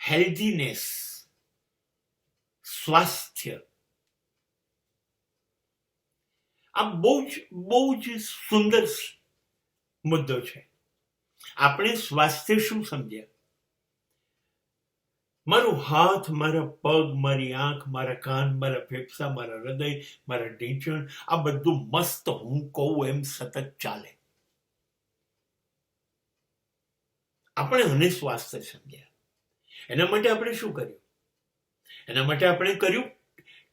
હેલ્ધીનેસ, સ્વાસ્થ્ય, આ બહુ જ સુંદર મુદ્દો છે. આપણે સ્વાસ્થ્ય શું સમજ્યા? મારું હાથ, મારા પગ, મારી આંખ, મારા કાન, મારા ફેફસા, મારા હૃદય, મારા ઢીંચણ, આ બધું મસ્ત હું કહું એમ સતત ચાલે. આપણે અને સ્વાસ્થ્ય સમજ્યા. એના માટે આપણે શું કર્યું? એના માટે આપણે કર્યું,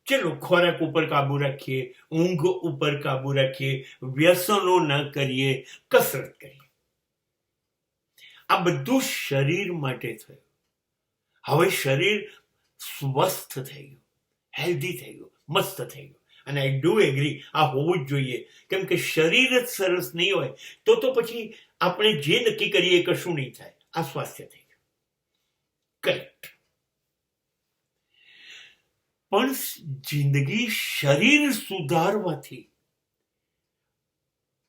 ચલો ખોરાક ઉપર કાબુ રાખીએ, ઊંઘ ઉપર કાબુ રાખીએ, વ્યસનો ના કરીએ, કસરત કરીએ. આ બધું શરીર માટે થયું. હવે શરીર સ્વસ્થ થઈ ગયું, હેલ્ધી થઈ ગયું, મસ્ત થઈ ગયું. અને આઈ ડુ એગ્રી, આ હોવું જ જોઈએ. કેમ કે શરીર જ સરસ નહીં હોય તો પછી આપણે જે નક્કી કરીએ એ કશું નહીં થાય. આ સ્વાસ્થ્ય થઈ ગયું. કરેક્ટ. પણ જિંદગી શરીર સુધારવાથી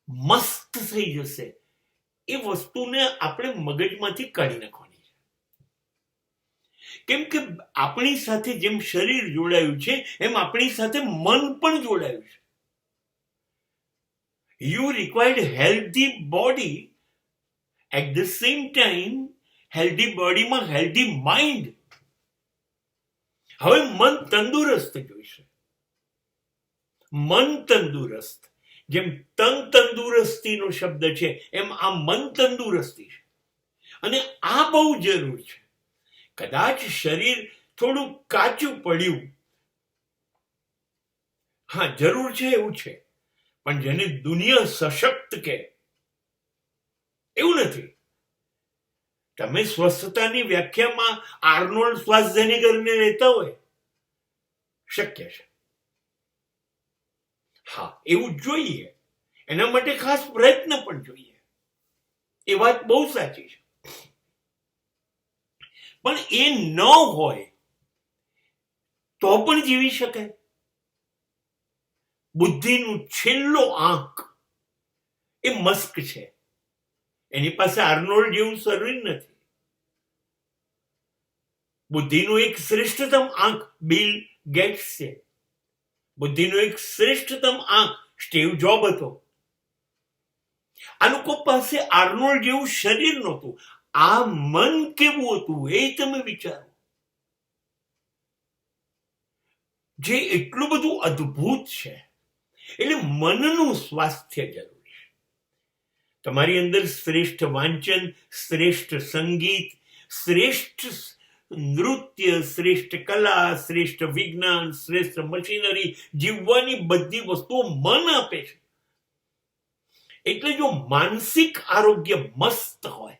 મસ્ત થઈ જશે એ વસ્તુને આપણે મગજમાંથી કાઢી નાખવાની. કેમ કે આપણી સાથે જેમ શરીર જોડાયું છે એમ આપણી સાથે મન પણ જોડાયું છે. You required healthy body, at the same time healthy બોડીમાં હેલ્ધી માઇન્ડ. હવે મન તંદુરસ્ત જોઈશે. મન તંદુરસ્ત, જેમ તન તંદુરસ્તીનો શબ્દ છે એમ આ મન તંદુરસ્તી છે. અને આ બહુ જરૂર છે. કદાચ શરીર થોડું કાચું પડ્યું, હા જરૂર છે એવું છે, પણ જેને દુનિયા સશક્ત કે એવું નથી. તમે સ્વસ્થતાની વ્યાખ્યામાં આર્નોલ્ડ શ્વાર્ઝેનેગરને લેતા હોય, શક્ય છે. હા એવું જોઈએ. એના માટે ખાસ પ્રયત્ન પણ જોઈએ. એ વાત બહુ સાચી છે. પણ એ ન હોય તો પણ જીવી શકાય. બુદ્ધિનું છેલ્લો આંક એ મસ્ક છે. એની પાસે આર્નોલ્ડ જેવું શરીર નથી. બુદ્ધિનું એક શ્રેષ્ઠતમ આંક બિલ ગેટ્સ છે. બુદ્ધિનો એક શ્રેષ્ઠતમ આંક સ્ટીવ જોબ હતો. આ લોકો પાસે આર્નોલ્ડ જેવું શરીર નહોતું. આ મન કેવું હતું એ તમે વિચારો, જે એટલું બધું અદ્ભુત છે. એટલે મનનું સ્વાસ્થ્ય જરૂરી છે. તમારી અંદર શ્રેષ્ઠ વાંચન, શ્રેષ્ઠ સંગીત, શ્રેષ્ઠ નૃત્ય, શ્રેષ્ઠ કલા, શ્રેષ્ઠ વિજ્ઞાન, શ્રેષ્ઠ મશીનરી, જીવવાની બધી વસ્તુઓ મન આપે છે. એટલે જો માનસિક આરોગ્ય મસ્ત હોય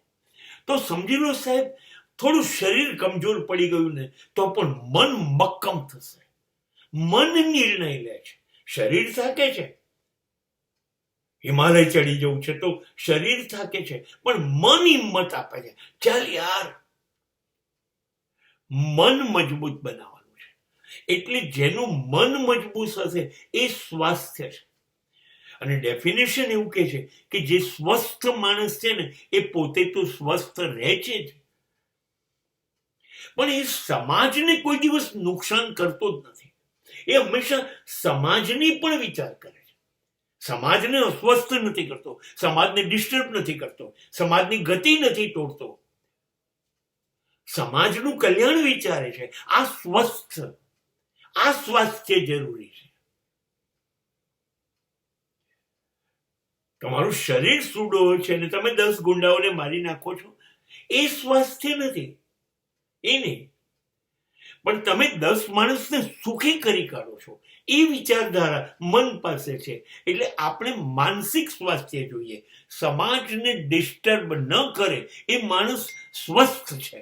તો સમજી લો સાહેબ, થોડું શરીર કમજોર પડી ગયું ને તો પણ મન મક્કમ થશે. મન નિર્ણય લે છે. શરીર થાકે છે, હિમાલય ચડી જવું છે તો શરીર થાકે છે, પણ મન હિંમત આપે છે, ચાલ યાર. મન મજબૂત બનાવવાનું છે. એટલે જેનું મન મજબૂત હશે એ સ્વાસ્થ્ય છે. અને ડેફિનેશન એવું કહે છે કે જે સ્વસ્થ માણસ છે ને એ પોતે તો સ્વસ્થ રહે છે જ, પણ એ સમાજને કોઈ દિવસ નુકસાન કરતો જ નથી. એ હંમેશા સમાજની પણ વિચાર કરે છે. સમાજને અસ્વસ્થ નથી કરતો, સમાજને ડિસ્ટર્બ નથી કરતો, સમાજની ગતિ નથી તોડતો, સમાજનું કલ્યાણ વિચારે છે. આ સ્વાસ્થ્ય જરૂરી છે. તમારું શરીર સુડો છે ને તમે 10 ગુંડાઓને મારી નાખો છો, એ સ્વાસ્થ્ય નથી. એ નહીં. પણ તમે 10 માણસને સુખી કરી કાઢો છો, એ વિચારધારા મન પાસે છે. એટલે આપણે માનસિક સ્વાસ્થ્ય જોઈએ. સમાજને ડિસ્ટર્બ ન કરે એ માણસ સ્વસ્થ છે.